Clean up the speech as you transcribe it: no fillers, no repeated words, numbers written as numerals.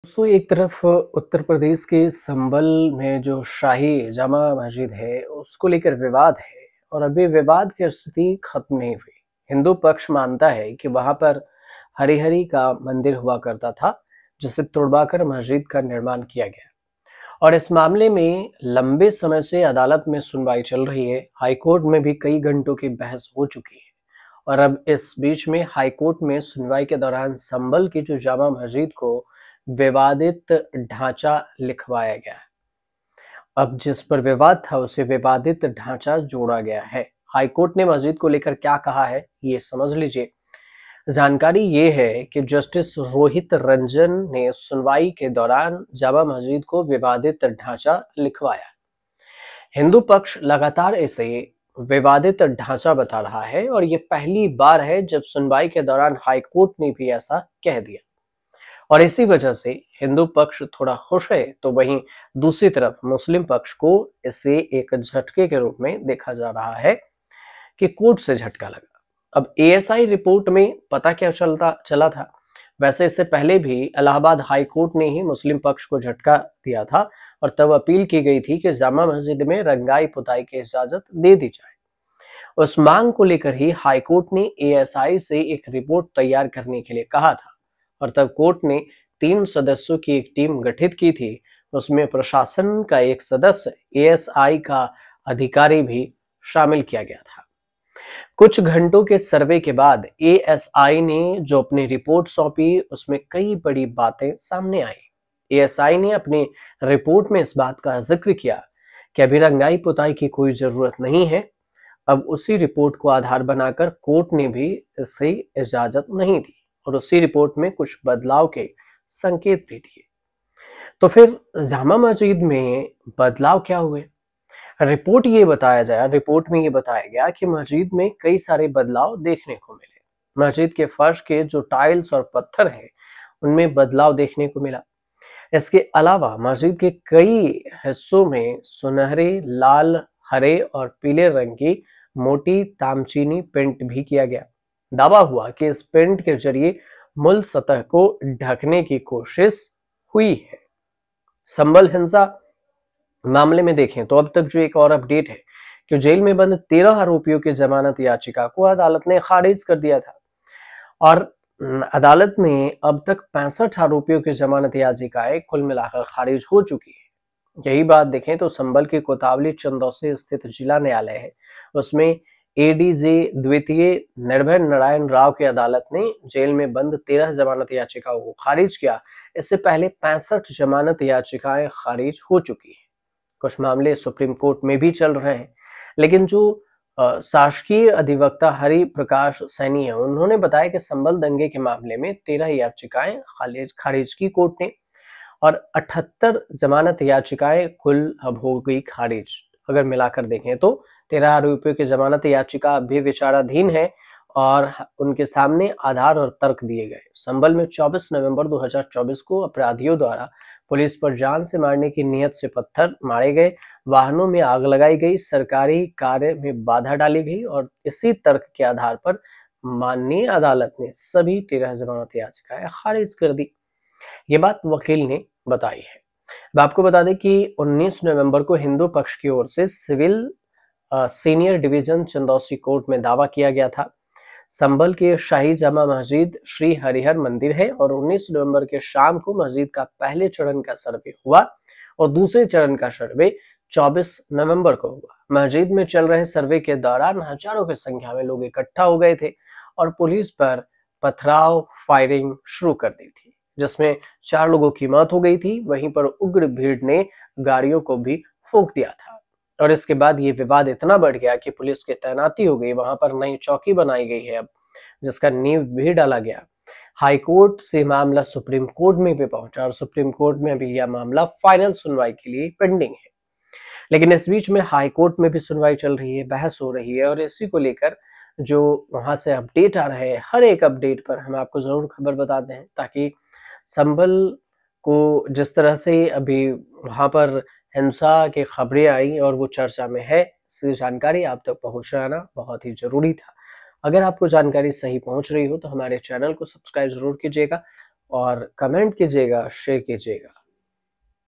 दोस्तों एक तरफ उत्तर प्रदेश के संभल में जो शाही जामा मस्जिद है उसको लेकर विवाद है और अभी विवाद की स्थिति खत्म नहीं हुई। हिंदू पक्ष मानता है कि वहां पर हरिहरी का मंदिर हुआ करता था जिसे तोड़वाकर मस्जिद का निर्माण किया गया और इस मामले में लंबे समय से अदालत में सुनवाई चल रही है। हाईकोर्ट में भी कई घंटों की बहस हो चुकी है और अब इस बीच में हाईकोर्ट में सुनवाई के दौरान संभल की जो जामा मस्जिद को विवादित ढांचा लिखवाया गया है। अब जिस पर विवाद था उसे विवादित ढांचा जोड़ा गया है। हाईकोर्ट ने मस्जिद को लेकर क्या कहा है ये समझ लीजिए। जानकारी ये है कि जस्टिस रोहित रंजन ने सुनवाई के दौरान जामा मस्जिद को विवादित ढांचा लिखवाया। हिंदू पक्ष लगातार इसे विवादित ढांचा बता रहा है और ये पहली बार है जब सुनवाई के दौरान हाईकोर्ट ने भी ऐसा कह दिया और इसी वजह से हिंदू पक्ष थोड़ा खुश है, तो वहीं दूसरी तरफ मुस्लिम पक्ष को इसे एक झटके के रूप में देखा जा रहा है कि कोर्ट से झटका लगा। अब एएसआई रिपोर्ट में पता क्या चला था। वैसे इससे पहले भी इलाहाबाद हाई कोर्ट ने ही मुस्लिम पक्ष को झटका दिया था और तब अपील की गई थी कि जामा मस्जिद में रंगाई पुताई की इजाजत दे दी जाए। उस मांग को लेकर ही हाईकोर्ट ने एएसआई से एक रिपोर्ट तैयार करने के लिए कहा था और तब कोर्ट ने 3 सदस्यों की एक टीम गठित की थी। उसमें प्रशासन का एक सदस्य, एएसआई का अधिकारी भी शामिल किया गया था। कुछ घंटों के सर्वे के बाद एएसआई ने जो अपनी रिपोर्ट सौंपी उसमें कई बड़ी बातें सामने आई। एएसआई ने अपनी रिपोर्ट में इस बात का जिक्र किया कि अभी रंगाई पुताई की कोई जरूरत नहीं है। अब उसी रिपोर्ट को आधार बनाकर कोर्ट ने भी इसे इजाजत नहीं दी और उसी रिपोर्ट में कुछ बदलाव के संकेत भी दिए। तो फिर जामा मस्जिद में बदलाव क्या हुए? रिपोर्ट में ये बताया गया कि मस्जिद में कई सारे बदलाव देखने को मिले। मस्जिद के फर्श के जो टाइल्स और पत्थर हैं उनमें बदलाव देखने को मिला। इसके अलावा मस्जिद के कई हिस्सों में सुनहरे, लाल, हरे और पीले रंग की मोटी तामचीनी पेंट भी किया गया। दावा हुआ कि इस पेंट के जरिए मूल सतह को ढकने की कोशिश हुई है। संभल हिंसा मामले में देखें तो अब तक जो एक और अपडेट है कि जेल में बंद 13 आरोपियों की जमानत याचिका को अदालत ने खारिज कर दिया था और अदालत ने अब तक 65 आरोपियों की जमानत याचिकाएं कुल मिलाकर खारिज हो चुकी है। यही बात देखें तो संभल के कोतावली चंदौसी स्थित जिला न्यायालय है, उसमें एडीजे द्वितीय निर्भय नारायण राव की अदालत ने जेल में बंद 13 जमानत याचिकाओं को खारिज किया। इससे पहले 65 जमानत याचिकाएं खारिज हो चुकी है। कुछ मामले सुप्रीम कोर्ट में भी चल रहे हैं, लेकिन जो शासकीय अधिवक्ता हरि प्रकाश सैनी है उन्होंने बताया कि संभल दंगे के मामले में 13 याचिकाएं खारिज की कोर्ट ने और 78 जमानत याचिकाएं कुल अब हो गई खारिज। अगर मिलाकर देखें तो 13 आरोपियों की जमानत याचिका अभी विचाराधीन है और उनके सामने आधार और तर्क दिए गए। संभल में 24 नवंबर 2024 को अपराधियों द्वारा पुलिस पर जान से मारने की नीयत से पत्थर मारे गए, वाहनों में आग लगाई गई, सरकारी कार्य में बाधा डाली गई और इसी तर्क के आधार पर माननीय अदालत ने सभी 13 जमानत याचिकाएं खारिज कर दी। ये बात वकील ने बताई है। अब आपको बता दें कि 19 नवंबर को हिंदू पक्ष की ओर से civil senior division Chandausi court में दावा किया गया था। संभल के शाही जामा मस्जिद श्री हरिहर मंदिर है और 19 नवंबर के शाम को मस्जिद का पहले चरण का सर्वे हुआ और दूसरे चरण का सर्वे 24 नवंबर को हुआ। मस्जिद में चल रहे सर्वे के दौरान हजारों की संख्या में लोग इकट्ठा हो गए थे और पुलिस पर पथराव फायरिंग शुरू कर दी थी, जिसमें 4 लोगों की मौत हो गई थी। वहीं पर उग्र भीड़ ने गाड़ियों को भी फूंक दिया था और इसके बाद ये विवाद इतना बढ़ गया कि पुलिस की तैनाती हो गई। वहां पर नई चौकी बनाई गई है अब, जिसका नींव भी डाला गया। हाईकोर्ट से मामला सुप्रीम कोर्ट में भी पहुंचा और सुप्रीम कोर्ट में अभी यह मामला फाइनल सुनवाई के लिए पेंडिंग है। लेकिन इस बीच में हाईकोर्ट में भी सुनवाई चल रही है, बहस हो रही है और इसी को लेकर जो वहां से अपडेट आ रहे हैं, हर एक अपडेट पर हम आपको जरूर खबर बताते हैं ताकि संभल को जिस तरह से अभी वहां पर हिंसा की खबरें आई और वो चर्चा में है, इसकी जानकारी आप तक पहुंचाना बहुत ही जरूरी था। अगर आपको जानकारी सही पहुंच रही हो तो हमारे चैनल को सब्सक्राइब जरूर कीजिएगा और कमेंट कीजिएगा, शेयर कीजिएगा।